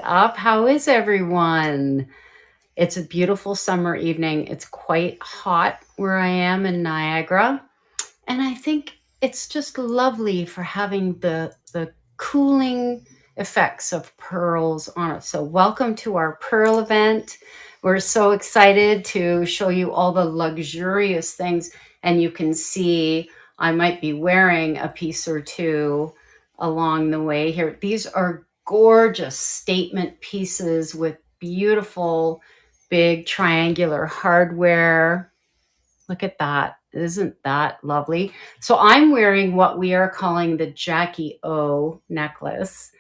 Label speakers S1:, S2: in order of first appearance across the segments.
S1: up? How is everyone? It's a beautiful summer evening. It's quite hot where I am in Niagara, and I think it's just lovely for having the cooling effects of pearls on it. So welcome to our pearl event. We're so excited to show you all the luxurious things, and you can see I might be wearing a piece or two along the way here. These are gorgeous statement pieces with beautiful big triangular hardware. Look at that. Isn't that lovely? So I'm wearing what we are calling the Jackie O necklace.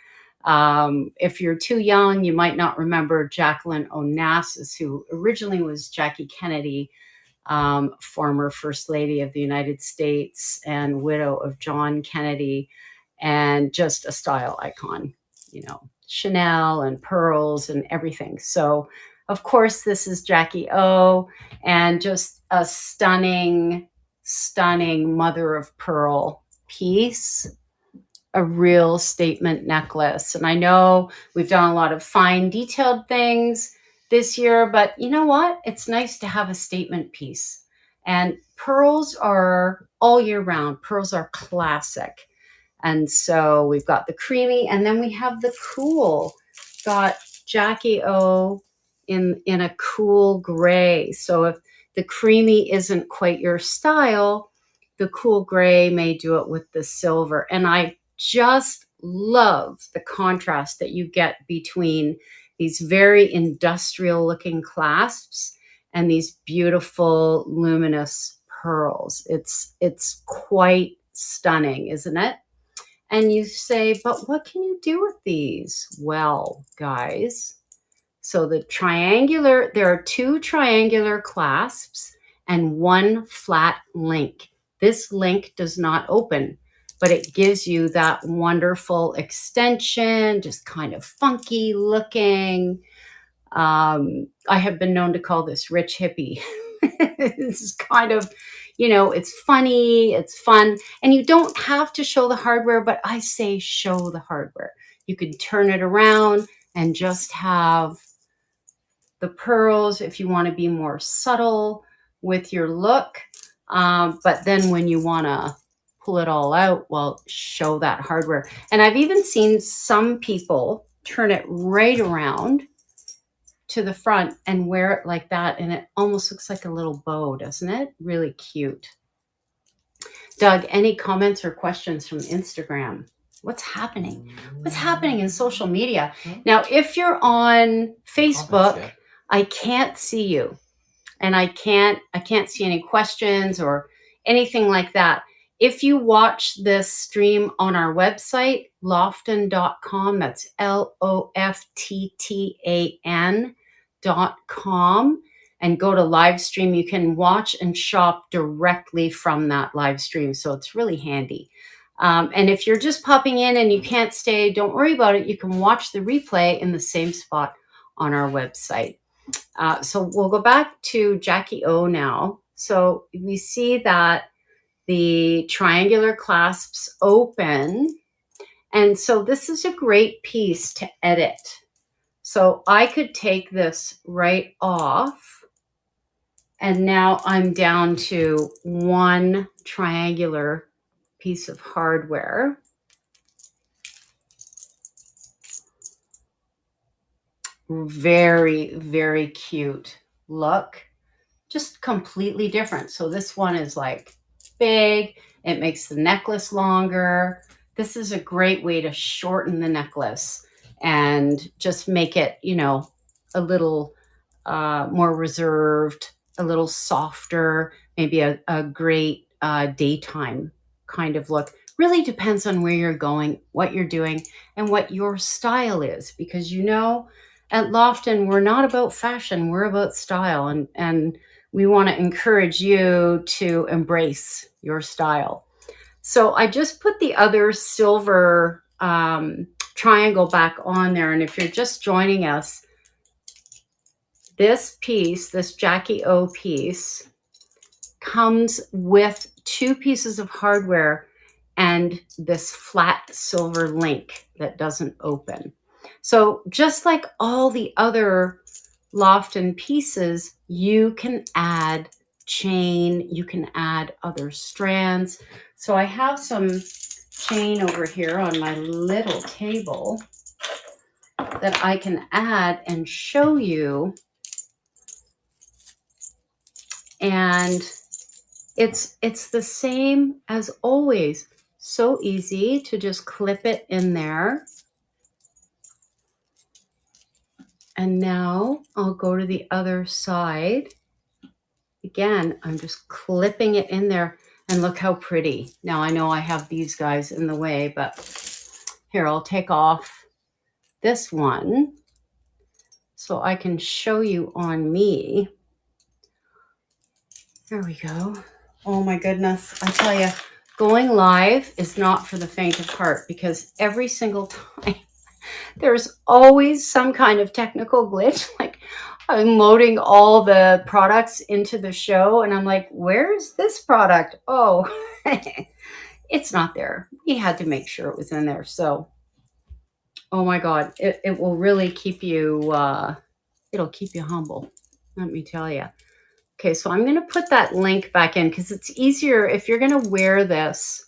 S1: If you're too young, you might not remember Jacqueline Onassis, who originally was Jackie Kennedy, former First Lady of the United States and widow of John Kennedy, and just a style icon, Chanel and pearls and everything. So, of course, this is Jackie O, and just a stunning, stunning mother of pearl piece, a real statement necklace. And I know we've done a lot of fine detailed things this year, but you know what? It's nice to have a statement piece. And pearls are all year round. Pearls are classic. And so we've got the creamy, and then we have the cool. Got Jackie O in a cool gray. So if the creamy isn't quite your style, the cool gray may do it with the silver. And I just love the contrast that you get between these very industrial looking clasps and these beautiful luminous pearls. It's quite stunning, isn't it? And you say, but what can you do with these? Well, guys, so there are two triangular clasps and one flat link. This link does not open, but it gives you that wonderful extension, just kind of funky looking. I have been known to call this rich hippie. It's kind of, it's funny, it's fun, and you don't have to show the hardware, but I say show the hardware. You can turn it around and just have the pearls if you want to be more subtle with your look. But then when you want to pull it all out, well, show that hardware. And I've even seen some people turn it right around to the front and wear it like that, and it almost looks like a little bow, doesn't it? Really cute. Doug, any comments or questions from Instagram? What's happening? What's happening in social media? Now, if you're on Facebook, I can't see you, and I can't see any questions or anything like that. If you watch this stream on our website, lofton.com, that's LOFTTAN.com, and go to live stream, you can watch and shop directly from that live stream. So it's really handy. And if you're just popping in and you can't stay, don't worry about it. You can watch the replay in the same spot on our website. So we'll go back to Jackie O now. So we see that the triangular clasps open. And so this is a great piece to edit. So I could take this right off, and now I'm down to one triangular piece of hardware. Very, very cute look. Just completely different. So this one is like big. It makes the necklace longer. This is a great way to shorten the necklace and just make it, a little more reserved, a little softer, maybe a great daytime kind of look. Really depends on where you're going, what you're doing, and what your style is. Because at Lofton, we're not about fashion, we're about style. And we want to encourage you to embrace your style. So I just put the other silver triangle back on there. And if you're just joining us, this piece, this Jackie O piece, comes with two pieces of hardware and this flat silver link that doesn't open. So just like all the other Lofton pieces, you can add chain, you can add other strands. So I have some chain over here on my little table that I can add and show you. And it's the same as always. So easy to just clip it in there. And now I'll go to the other side. Again, I'm just clipping it in there, and look how pretty. Now I know I have these guys in the way, but here, I'll take off this one so I can show you on me. There we go. Oh my goodness. I tell you, going live is not for the faint of heart, because every single time there's always some kind of technical glitch. Like, I'm loading all the products into the show and I'm like, where's this product? Oh, it's not there. We had to make sure it was in there. So, oh my God, it will really keep you, it'll keep you humble. Let me tell you. Okay, so I'm going to put that link back in because it's easier if you're going to wear this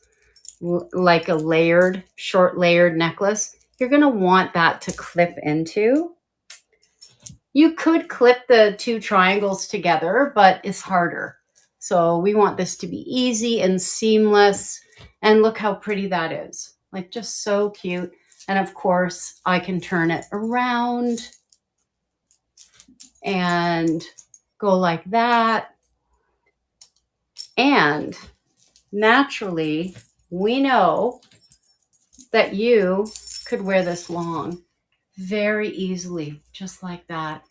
S1: like a layered, short layered necklace. You're going to want that to clip into. You could clip the two triangles together, but it's harder. So we want this to be easy and seamless. And look how pretty that is. Like, just so cute. And of course, I can turn it around and go like that. And naturally, we know that you could wear this long very easily, just like that.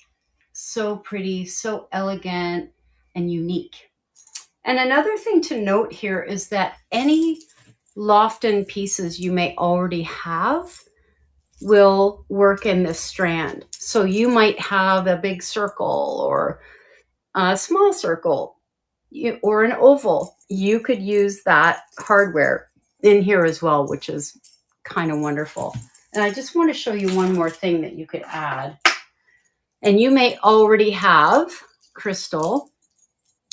S1: So pretty, so elegant and unique. And another thing to note here is that any Lofton pieces you may already have will work in this strand. So you might have a big circle or a small circle or an oval. You could use that hardware in here as well, which is kind of wonderful. And I just want to show you one more thing that you could add. And you may already have crystal.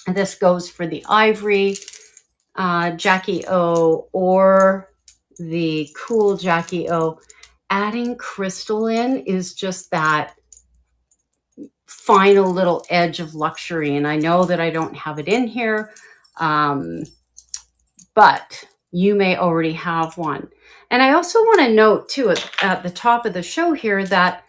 S1: And this goes for the ivory Jackie O or the cool Jackie O. Adding crystal in is just that final little edge of luxury. And I know that I don't have it in here, but you may already have one. And I also want to note too at the top of the show here that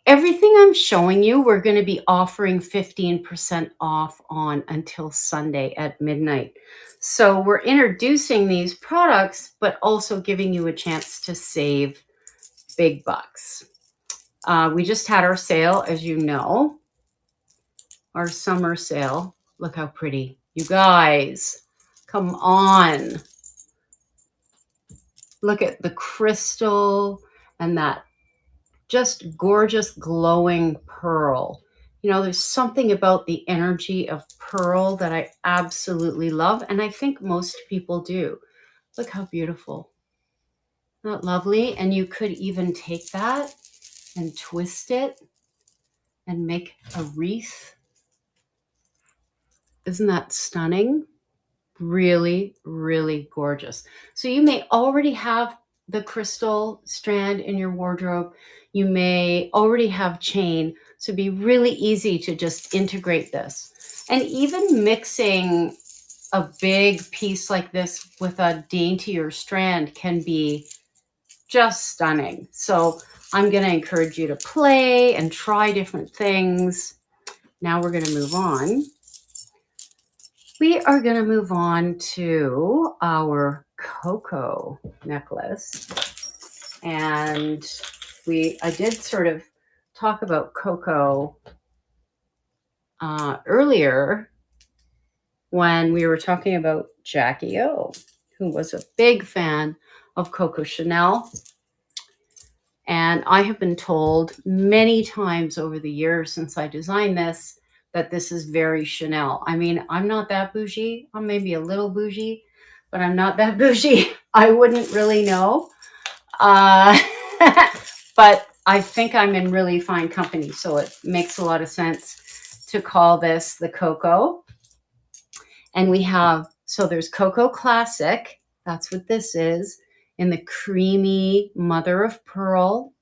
S1: everything I'm showing you, we're going to be offering 15% off on until Sunday at midnight. So we're introducing these products, but also giving you a chance to save big bucks. We just had our sale, as you know, our summer sale. Look how pretty. You guys, come on. Look at the crystal and that just gorgeous glowing pearl. You know, there's something about the energy of pearl that I absolutely love, and I think most people do. Look how beautiful. Isn't that lovely? And you could even take that and twist it and make a wreath. Isn't that stunning? Really, really gorgeous. So you may already have the crystal strand in your wardrobe. You may already have chain. So it'd be really easy to just integrate this. And even mixing a big piece like this with a daintier strand can be just stunning. So I'm going to encourage you to play and try different things. Now we're going to move on. We are going to move on to our cocoa necklace. And I did sort of talk about cocoa earlier when we were talking about Jackie O, who was a big fan of Coco Chanel. And I have been told many times over the years since I designed this that this is very Chanel. I mean, I'm not that bougie. I'm maybe a little bougie, but I'm not that bougie. I wouldn't really know. But I think I'm in really fine company, so it makes a lot of sense to call this the cocoa. And we have, so there's Cocoa Classic. That's what this is, in the creamy mother of pearl.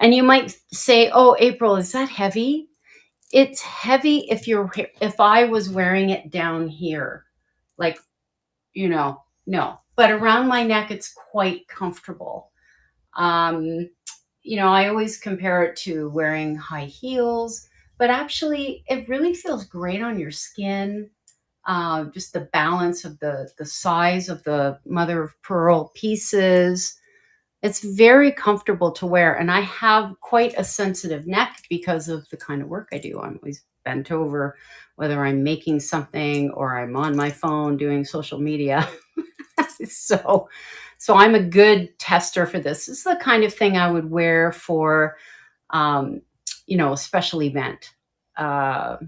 S1: And you might say, oh, April, is that heavy? It's heavy if I was wearing it down here, like, no. But around my neck, it's quite comfortable. Um, I always compare it to wearing high heels, but actually, it really feels great on your skin. Just the balance of the size of the mother of pearl pieces. It's very comfortable to wear, and I have quite a sensitive neck because of the kind of work I do. I'm always bent over, whether I'm making something or I'm on my phone doing social media. so, so I'm a good tester for this. This is the kind of thing I would wear for, um, a special event. Uh,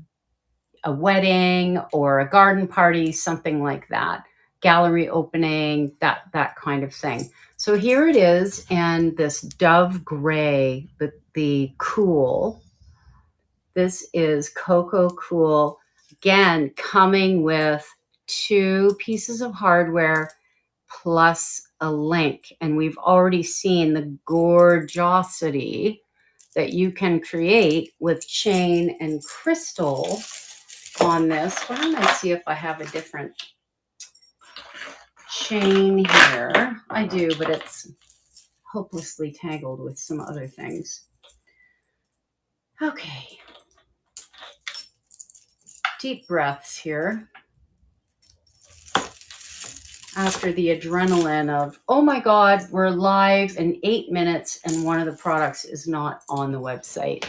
S1: a wedding or a garden party, something like that, gallery opening, that kind of thing. So here it is, and this dove gray, the cool. This is Cocoa Cool, again coming with 2 pieces of hardware plus a link, and we've already seen the gorgeosity that you can create with chain and crystal on this. Why don't I see if I have a different chain here? I do, but it's hopelessly tangled with some other things. Okay. Deep breaths here. After the adrenaline of, oh my God, we're live in 8 minutes and one of the products is not on the website.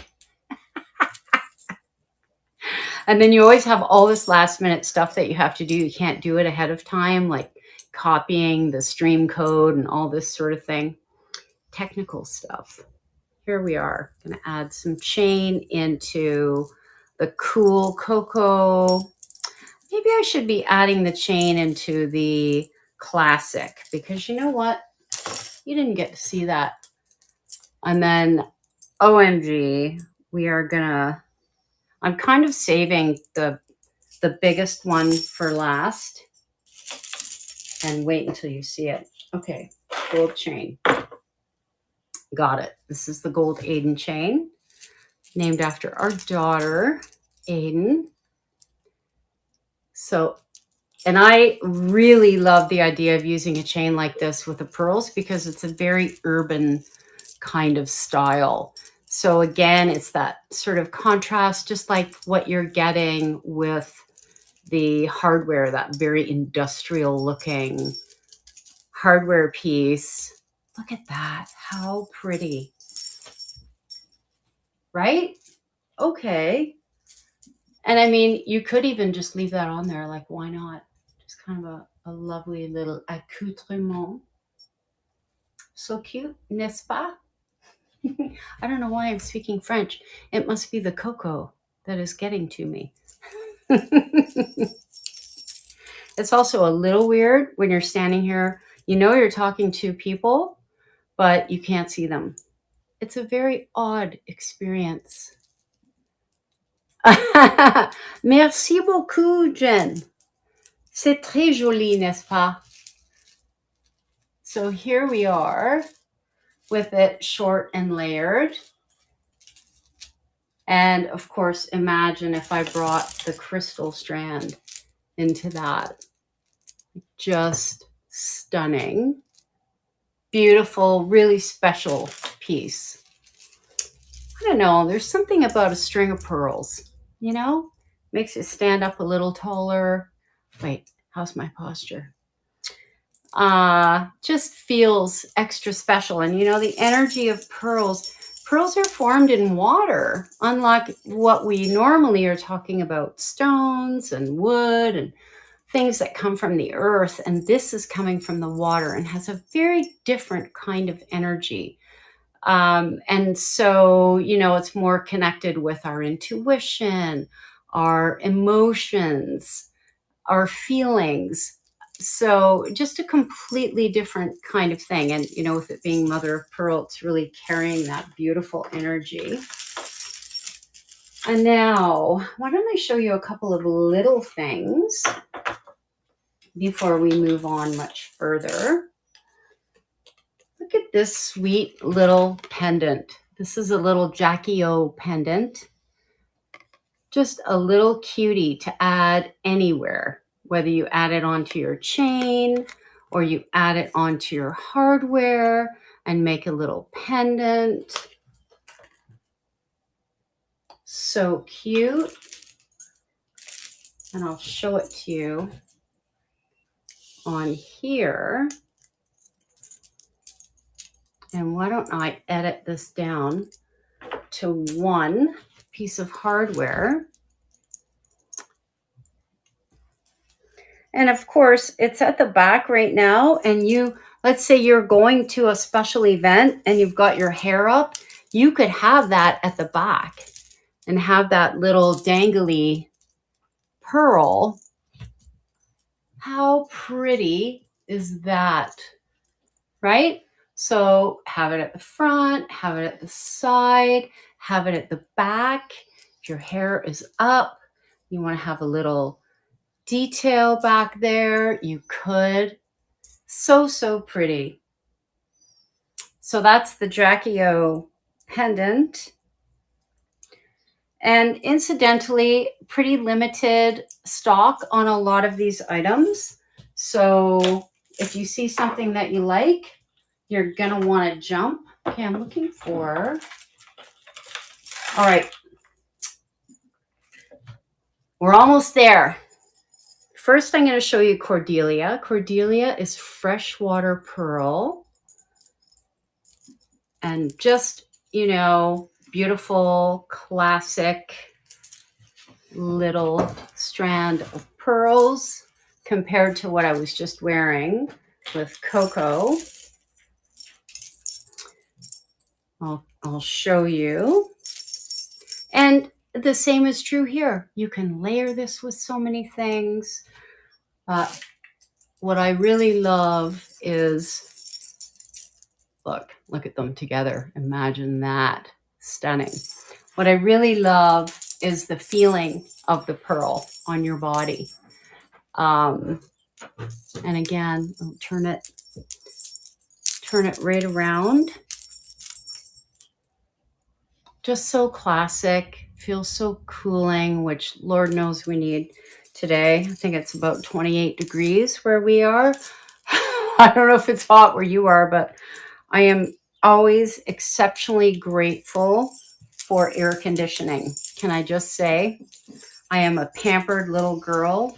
S1: And then you always have all this last minute stuff that you have to do. You can't do it ahead of time, like copying the stream code and all this sort of thing. Technical stuff. Here we are. Going to add some chain into the cool cocoa. Maybe I should be adding the chain into the classic, because you know what? You didn't get to see that. And then, OMG, I'm kind of saving the biggest one for last and wait until you see it. Okay, gold chain. Got it. This is the gold Aiden chain, named after our daughter, Aiden. So, and I really love the idea of using a chain like this with the pearls because it's a very urban kind of style. So again, it's that sort of contrast, just like what you're getting with the hardware, that very industrial looking hardware piece. Look at that. How pretty. Right? Okay. And I mean, you could even just leave that on there. Like, why not? Just kind of a lovely little accoutrement. So cute, n'est-ce pas? I don't know why I'm speaking French. It must be the cocoa that is getting to me. It's also a little weird when you're standing here. You know you're talking to people, but you can't see them. It's a very odd experience. Merci beaucoup, Jen. C'est très joli, n'est-ce pas? So here we are with it short and layered. And of course, imagine if I brought the crystal strand into that. Just stunning. Beautiful, really special piece. I don't know, there's something about a string of pearls, makes it stand up a little taller. Wait, how's my posture? Just feels extra special. And the energy of pearls are formed in water, unlike what we normally are talking about, stones and wood and things that come from the earth. And this is coming from the water and has a very different kind of energy. And so, it's more connected with our intuition, our emotions, our feelings. So just a completely different kind of thing. And, with it being mother of pearl, it's really carrying that beautiful energy. And now, why don't I show you a couple of little things before we move on much further. Look at this sweet little pendant. This is a little Jackie O pendant. Just a little cutie to add anywhere, whether you add it onto your chain or you add it onto your hardware and make a little pendant. So cute. And I'll show it to you on here. And why don't I edit this down to one piece of hardware. And of course, it's at the back right now. And let's say you're going to a special event and you've got your hair up, you could have that at the back and have that little dangly pearl. How pretty is that, right? So have it at the front, have it at the side, have it at the back. If your hair is up, you want to have a little detail back there, you could. So pretty. So that's the Jackie O pendant. And incidentally, pretty limited stock on a lot of these items. So if you see something that you like, you're going to want to jump. Okay, I'm looking for. All right. We're almost there. First, I'm going to show you Cordelia. Cordelia is freshwater pearl. And just, beautiful, classic little strand of pearls compared to what I was just wearing with Coco. I'll show you. And the same is true here. You can layer this with so many things. What I really love is, look at them together. Imagine that. Stunning. What I really love is the feeling of the pearl on your body. And again, I'll turn it right around. Just so classic, feels so cooling, which Lord knows we need today. I think it's about 28 degrees where we are. I don't know if it's hot where you are, but I am always exceptionally grateful for air conditioning. Can I just say, I am a pampered little girl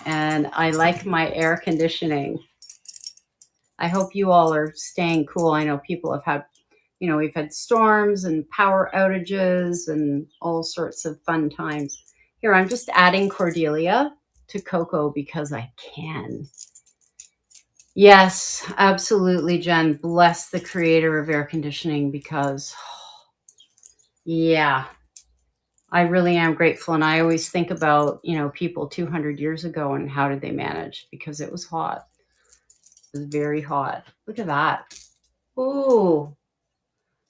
S1: and I like my air conditioning. I hope you all are staying cool. I know people have had, we've had storms and power outages and all sorts of fun times. Here, I'm just adding Cordelia to Coco because I can. Yes, absolutely, Jen. Bless the creator of air conditioning because, yeah, I really am grateful. And I always think about, people 200 years ago and how did they manage? Because it was hot. It was very hot. Look at that. Ooh.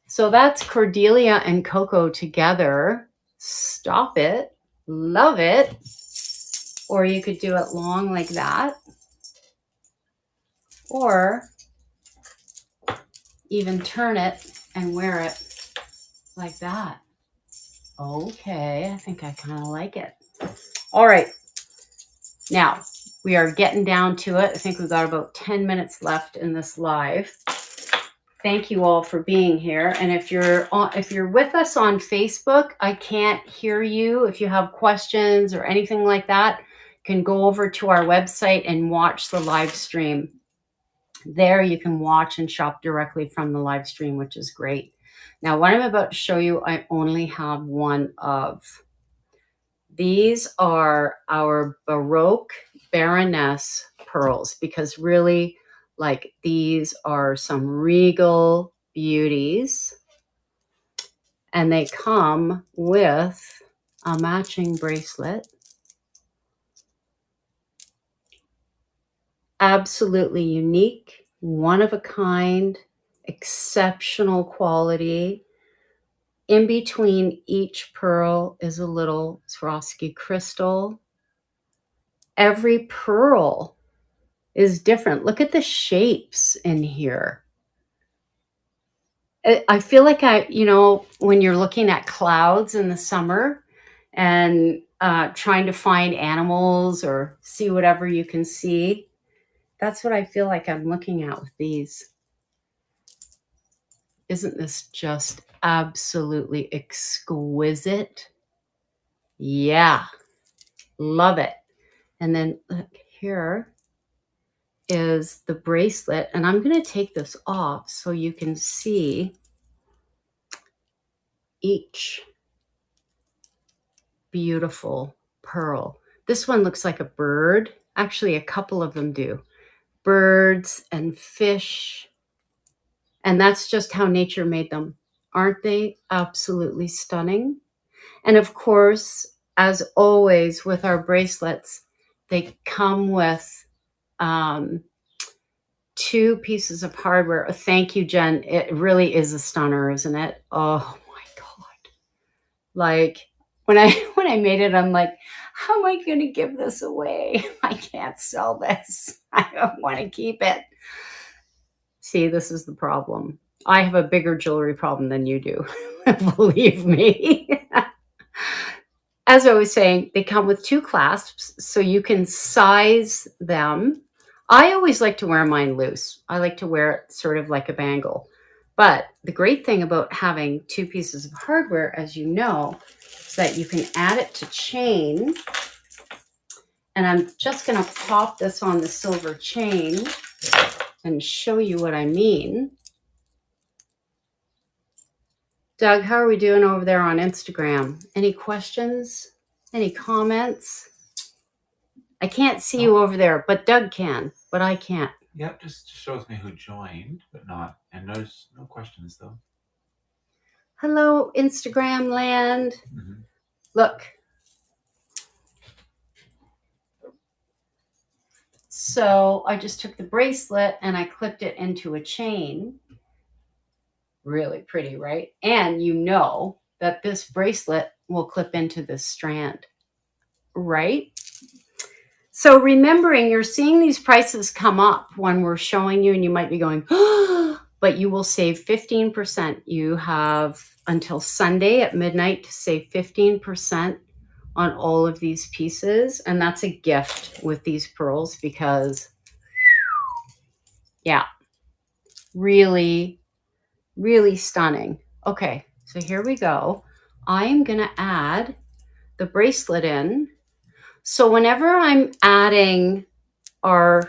S1: So that's Cordelia and Coco together. Stop it. Love it. Or you could do it long like that. Or even turn it and wear it like that. Okay, I think I kind of like it. All right. Now, we are getting down to it. I think we've got about 10 minutes left in this live. Thank you all for being here. And if you're with us on Facebook, I can't hear you. If you have questions or anything like that, you can go over to our website and watch the live stream. There you can watch and shop directly from the live stream, which is great. Now, what I'm about to show you, I only have one of. These are our Baroque Baroness pearls because really, these are some regal beauties. And they come with a matching bracelet. Absolutely unique, one of a kind, exceptional quality. In between each pearl is a little Swarovski crystal. Every pearl is different. Look at the shapes in here. I feel like when you're looking at clouds in the summer and trying to find animals or see whatever you can see, that's what I feel like I'm looking at with these. Isn't this just absolutely exquisite? Yeah, love it. And then look, here is the bracelet, and I'm going to take this off so you can see each beautiful pearl. This one looks like a bird. Actually, a couple of them do. Birds and fish. And that's just how nature made them. Aren't they absolutely stunning? And of course, as always with our bracelets, they come with um, 2 pieces of hardware. Oh, thank you, Jen. It really is a stunner, isn't it? Oh my God. Like when I made it, I'm like, how am I going to give this away? I can't sell this. I don't want to keep it. See, this is the problem. I have a bigger jewelry problem than you do. Believe me. As I was saying, they come with 2 clasps, so you can size them. I always like to wear mine loose. I like to wear it sort of like a bangle. But the great thing about having 2 pieces of hardware, as you know, is that you can add it to chain. And I'm just going to pop this on the silver chain and show you what I mean. Doug, how are we doing over there on Instagram? Any questions? Any comments? I can't see you over there, but Doug can, but I can't.
S2: Yep, just shows me who joined, but not, and no questions though.
S1: Hello, Instagram land.
S2: Mm-hmm.
S1: Look. So I just took the bracelet and I clipped it into a chain. Really pretty, right? And you know that this bracelet will clip into this strand, right? So remembering, you're seeing these prices come up when we're showing you, and you might be going, oh, but you will save 15%. You have until Sunday at midnight to save 15% on all of these pieces. And that's a gift with these pearls because, yeah, really, really stunning. Okay, so here we go. I'm going to add the bracelet in. So whenever I'm adding a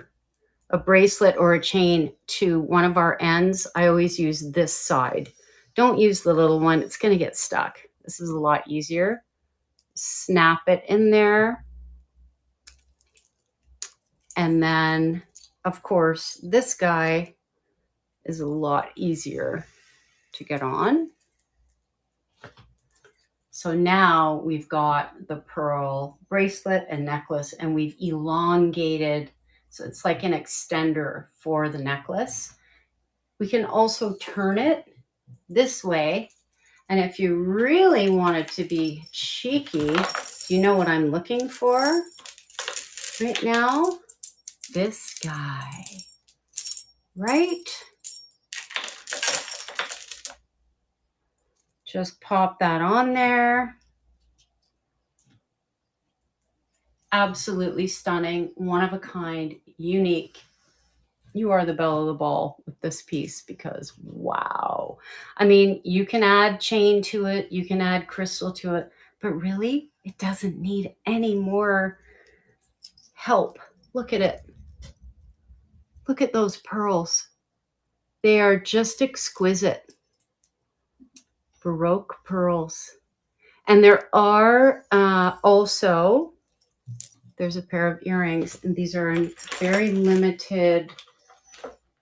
S1: bracelet or a chain to one of our ends, I always use this side. Don't use the little one. It's going to get stuck. This is a lot easier. Snap it in there. And then, of course, this guy is a lot easier to get on. So now we've got the pearl bracelet and necklace, and we've elongated. So it's like an extender for the necklace. We can also turn it this way. And if you really want it to be cheeky, you know what I'm looking for right now? This guy, right? Just pop that on there. Absolutely stunning, one of a kind, unique. You are the belle of the ball with this piece because wow. I mean, you can add chain to it, you can add crystal to it, but really, it doesn't need any more help. Look at it. Look at those pearls. They are just exquisite. Baroque pearls. And there are also, there's a pair of earrings, and these are in very limited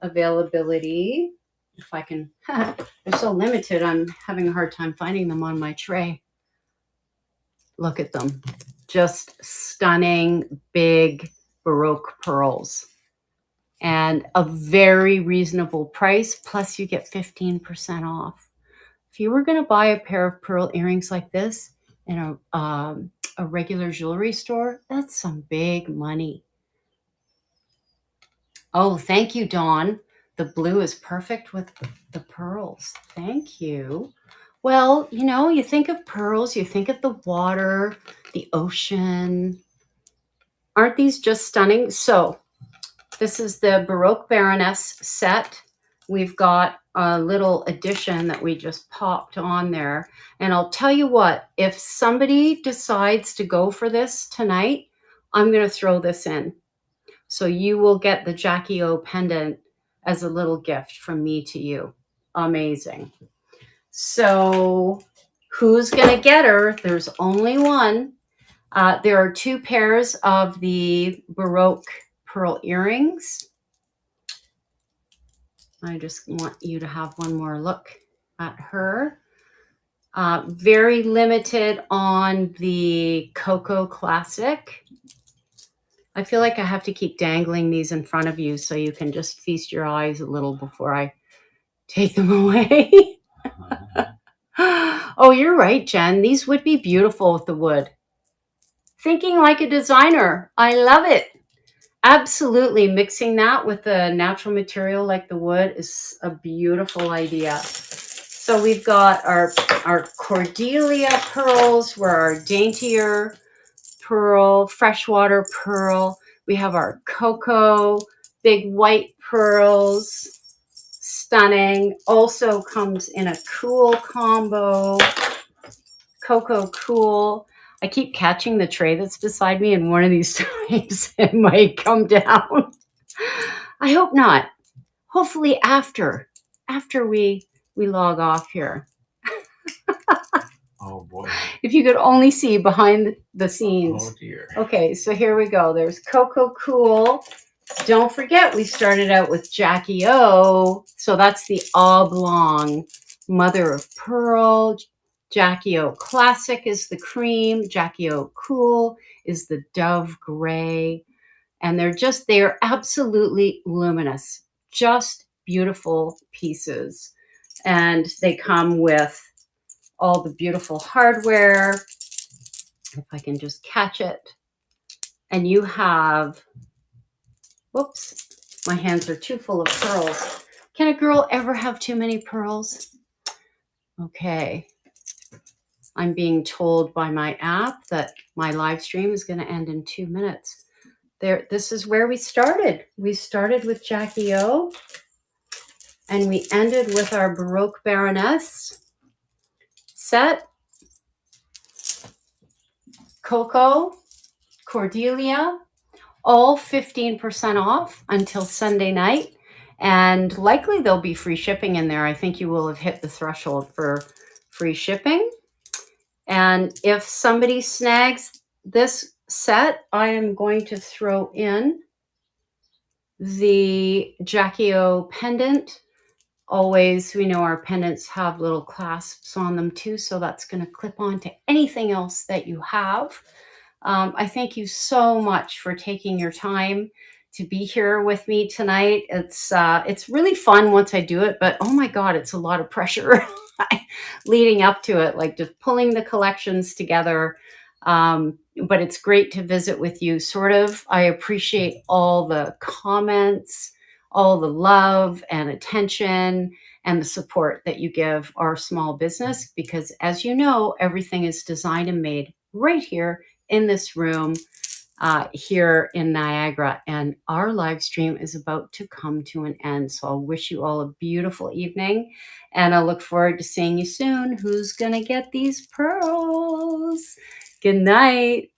S1: availability. If I can, they're so limited, I'm having a hard time finding them on my tray. Look at them. Just stunning, big Baroque pearls. and a very reasonable price. Plus, you get 15% off. If you were going to buy a pair of pearl earrings like this in a regular jewelry store, that's some big money. Oh, thank you, Dawn. The blue is perfect with the pearls. Thank you. Well, you know, you think of pearls, you think of the water, the ocean. Aren't these just stunning? So, this is the Baroque Baroness set. We've got a little addition that we just popped on there. And I'll tell you what, if somebody decides to go for this tonight, I'm going to throw this in. So you will get the Jackie O pendant as a little gift from me to you. Amazing. So who's going to get her? There's only one. There are 2 pairs of the Baroque pearl earrings. I just want you to have one more look at her. Very limited on the Coco Classic. I feel like I have to keep dangling these in front of you so you can just feast your eyes a little before I take them away. Oh, you're right, Jen. These would be beautiful with the wood. Thinking like a designer. I love it. Absolutely. Mixing that with a natural material like the wood is a beautiful idea. So we've got our Cordelia pearls, were our daintier pearl, freshwater pearl. We have our cocoa, big white pearls, stunning. Also comes in a cool combo, cocoa cool. I keep catching the tray that's beside me, and one of these times it might come down. I hope not. Hopefully after we log off here.
S2: Oh boy.
S1: If you could only see behind the scenes.
S2: Oh dear.
S1: Okay, so here we go. There's Cocoa Cool. Don't forget, we started out with Jackie O. So that's the oblong mother of pearl. Jackie O Classic is the cream. Jackie O Cool is the dove gray. And they are absolutely luminous. Just beautiful pieces. And they come with all the beautiful hardware. If I can just catch it. And you have, whoops, my hands are too full of pearls. Can a girl ever have too many pearls? Okay. I'm being told by my app that my live stream is going to end in 2 minutes. This is where we started. We started with Jackie O, and we ended with our Baroque Baroness set. Coco, Cordelia, all 15% off until Sunday night. And likely there'll be free shipping in there. I think you will have hit the threshold for free shipping. And if somebody snags this set, I am going to throw in the Jackie O pendant. Always, we know our pendants have little clasps on them too, so that's going to clip on to anything else that you have. I thank you so much for taking your time to be here with me tonight. It's really fun once I do it, but oh my God, it's a lot of pressure leading up to it, like just pulling the collections together. But it's great to visit with you. Sort of, I appreciate all the comments, all the love and attention and the support that you give our small business, because as you know, everything is designed and made right here in this room here in Niagara, and our live stream is about to come to an end. So I'll wish you all a beautiful evening, and I look forward to seeing you soon. Who's gonna get these pearls? Good night.